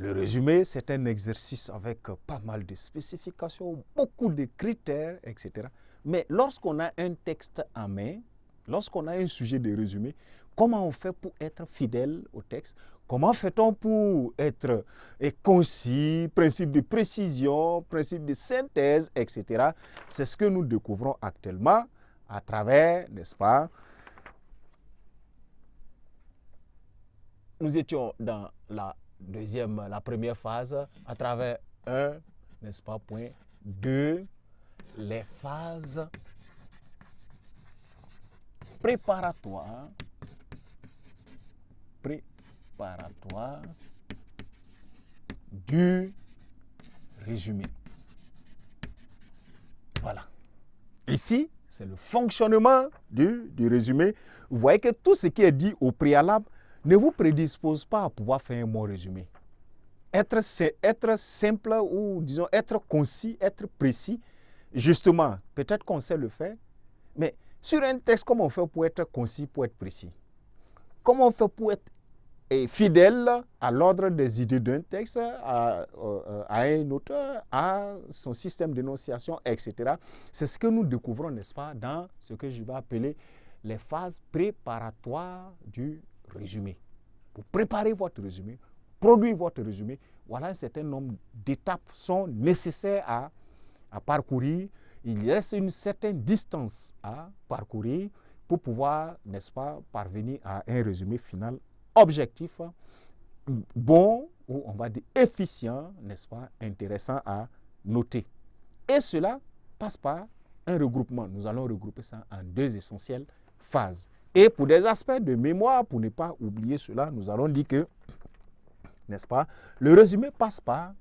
Le résumé, c'est un exercice avec pas mal de spécifications, beaucoup de critères, etc. Mais lorsqu'on a un texte en main, lorsqu'on a un sujet de résumé, comment on fait pour être fidèle au texte? Comment fait-on pour être concis, principe de précision, principe de synthèse, etc. C'est ce que nous découvrons actuellement à travers, n'est-ce pas? Nous étions dans la première phase, à travers n'est-ce pas, point 2, les phases préparatoires du résumé. Voilà. Ici, c'est le fonctionnement du résumé. Vous voyez que tout ce qui est dit au préalable ne vous prédispose pas à pouvoir faire un bon résumé. Être simple ou, disons, être concis, être précis, justement, peut-être qu'on sait le faire, mais sur un texte, comment on fait pour être concis, pour être précis? Comment on fait pour être fidèle à l'ordre des idées d'un texte, à un auteur, à son système d'énonciation, etc. C'est ce que nous découvrons, n'est-ce pas, dans ce que je vais appeler les phases préparatoires du résumé. Pour préparer votre résumé, produire votre résumé, voilà un certain nombre d'étapes sont nécessaires à parcourir. Il reste une certaine distance à parcourir pour pouvoir, n'est-ce pas, parvenir à un résumé final objectif, bon, ou on va dire efficient, n'est-ce pas, intéressant à noter. Et cela passe par un regroupement. Nous allons regrouper ça en deux essentielles phases. Et pour des aspects de mémoire, pour ne pas oublier cela, nous allons dire que, n'est-ce pas, le résumé passe par,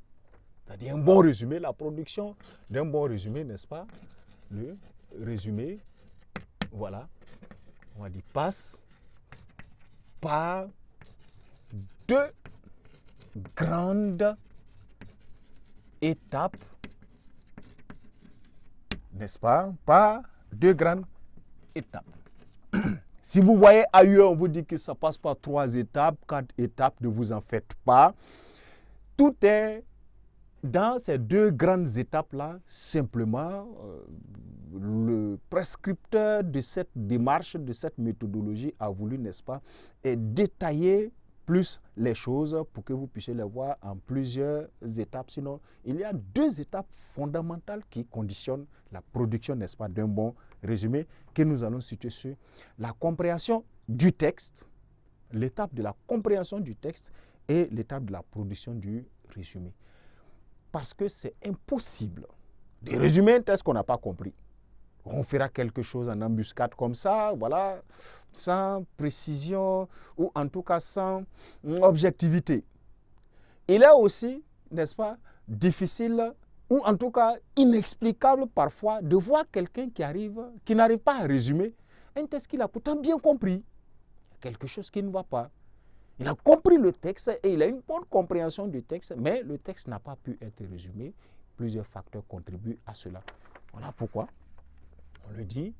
c'est-à-dire un bon résumé, la production d'un bon résumé, n'est-ce pas, le résumé, voilà, on va dire passe par deux grandes étapes, n'est-ce pas, par deux grandes étapes. Si vous voyez ailleurs, on vous dit que ça passe par 3 étapes, 4 étapes, ne vous en faites pas. Tout est dans ces deux grandes étapes-là, simplement, le prescripteur de cette démarche, de cette méthodologie a voulu, n'est-ce pas, détailler plus les choses pour que vous puissiez les voir en plusieurs étapes. Sinon, il y a 2 étapes fondamentales qui conditionnent la production, n'est-ce pas, d'un bon résumé que nous allons situer sur la compréhension du texte, l'étape de la compréhension du texte et l'étape de la production du résumé. Parce que c'est impossible de résumer un texte qu'on n'a pas compris. On fera quelque chose en embuscade comme ça, voilà, sans précision ou en tout cas sans objectivité. Il est aussi, n'est-ce pas, difficile ou en tout cas inexplicable parfois de voir quelqu'un qui n'arrive pas à résumer un texte qu'il a pourtant bien compris. Quelque chose qui ne va pas. Il a compris le texte et il a une bonne compréhension du texte, mais le texte n'a pas pu être résumé. Plusieurs facteurs contribuent à cela. Voilà pourquoi on le dit,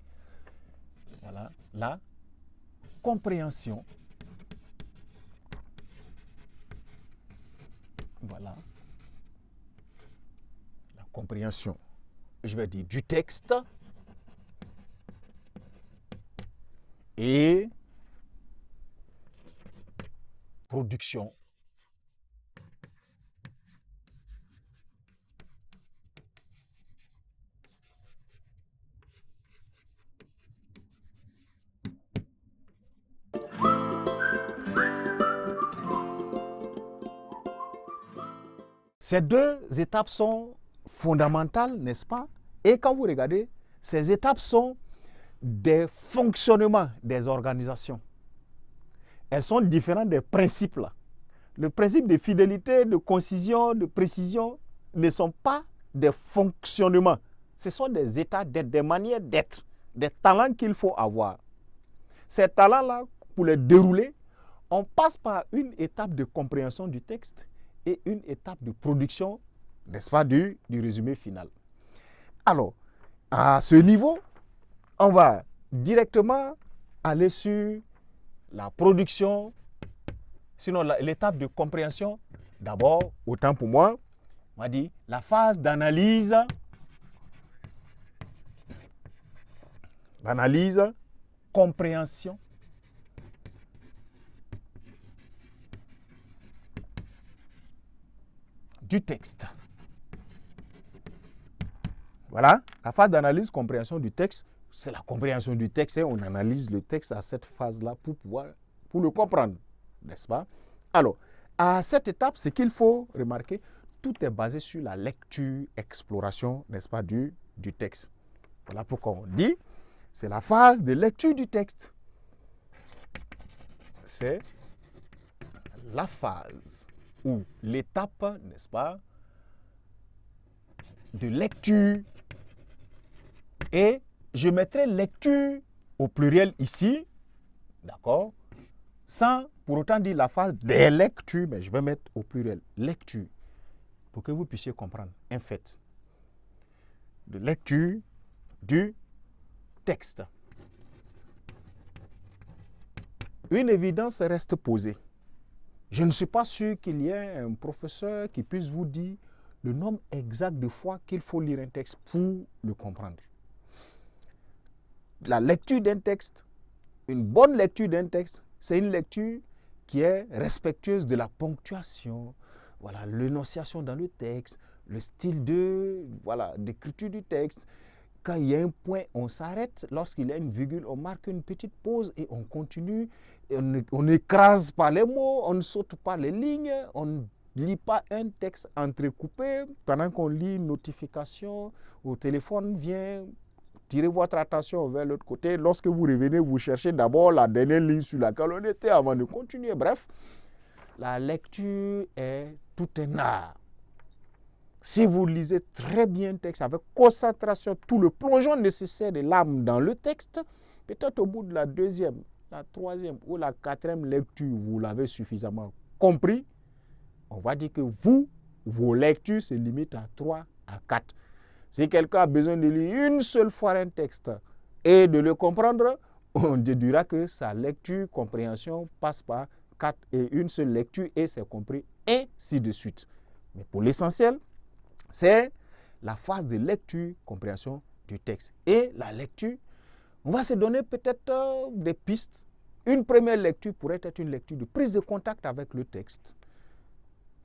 voilà, la compréhension, voilà, la compréhension, je vais dire, du texte et production Ces 2 étapes sont fondamentales, n'est-ce pas? Et quand vous regardez, ces étapes sont des fonctionnements des organisations. Elles sont différentes des principes là. Le principe de fidélité, de concision, de précision ne sont pas des fonctionnements. Ce sont des états d'être, des manières d'être, des talents qu'il faut avoir. Ces talents-là, pour les dérouler, on passe par une étape de compréhension du texte et une étape de production, n'est-ce pas, du résumé final. Alors, à ce niveau, on va directement aller sur la production, sinon l'étape de compréhension d'abord, autant pour moi, on va dire la phase d'analyse, compréhension, du texte. Voilà, la phase d'analyse, compréhension du texte, c'est la compréhension du texte. On analyse le texte à cette phase-là pour le comprendre, n'est-ce pas? Alors, à cette étape, ce qu'il faut remarquer, tout est basé sur la lecture, exploration, n'est-ce pas, du texte. Voilà pourquoi on dit, c'est la phase de lecture du texte. C'est la phase ou l'étape, n'est-ce pas, de lecture. Et je mettrai lecture au pluriel ici, d'accord, sans pour autant dire la phase des lectures, mais je vais mettre au pluriel lecture pour que vous puissiez comprendre un fait de lecture du texte. Une évidence reste posée. Je ne suis pas sûr qu'il y ait un professeur qui puisse vous dire le nombre exact de fois qu'il faut lire un texte pour le comprendre. La lecture d'un texte, une bonne lecture d'un texte, c'est une lecture qui est respectueuse de la ponctuation, voilà, l'énonciation dans le texte, le style d'écriture du texte. Quand il y a un point, on s'arrête. Lorsqu'il y a une virgule, on marque une petite pause et on continue. Et on n'écrase pas les mots, on ne saute pas les lignes, on ne lit pas un texte entrecoupé. Pendant qu'on lit une notification au téléphone, vient tirer votre attention vers l'autre côté. Lorsque vous revenez, vous cherchez d'abord la dernière ligne sur laquelle on était avant de continuer. Bref, la lecture est tout un art. Si vous lisez très bien un texte avec concentration, tout le plongeon nécessaire de l'âme dans le texte, peut-être au bout de la deuxième, la troisième ou la quatrième lecture, vous l'avez suffisamment compris, on va dire que vos lectures se limitent à 3 à 4. Si quelqu'un a besoin de lire une seule fois un texte et de le comprendre, on déduira que sa lecture, compréhension passe par 4 et une seule lecture et c'est compris, ainsi de suite. Mais pour l'essentiel, c'est la phase de lecture, compréhension du texte. Et la lecture, on va se donner peut-être des pistes. Une première lecture pourrait être une lecture de prise de contact avec le texte.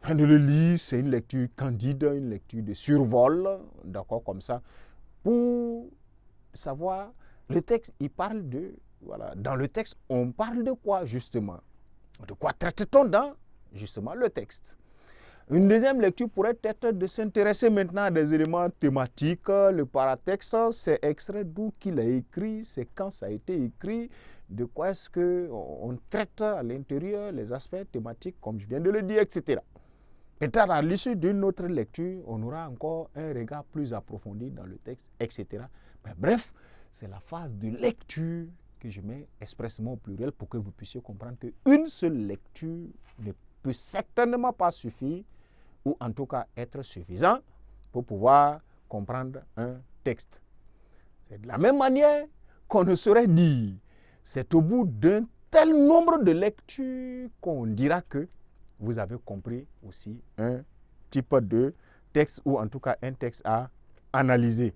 Quand on le lit, c'est une lecture candide, une lecture de survol, d'accord, comme ça, pour savoir, le texte, il parle de, voilà, dans le texte, on parle de quoi, justement? De quoi traite-t-on dans, justement, le texte? Une deuxième lecture pourrait être de s'intéresser maintenant à des éléments thématiques. Le paratexte, c'est extrait d'où qu'il a écrit, c'est quand ça a été écrit, de quoi est-ce qu'on traite à l'intérieur, les aspects thématiques, comme je viens de le dire, etc. Peut-être à l'issue d'une autre lecture, on aura encore un regard plus approfondi dans le texte, etc. Mais bref, c'est la phase de lecture que je mets expressément au pluriel pour que vous puissiez comprendre qu'une seule lecture ne peut certainement pas suffire ou en tout cas être suffisant pour pouvoir comprendre un texte. C'est de la même manière qu'on ne saurait dire, c'est au bout d'un tel nombre de lectures qu'on dira que vous avez compris aussi un type de texte ou en tout cas un texte à analyser.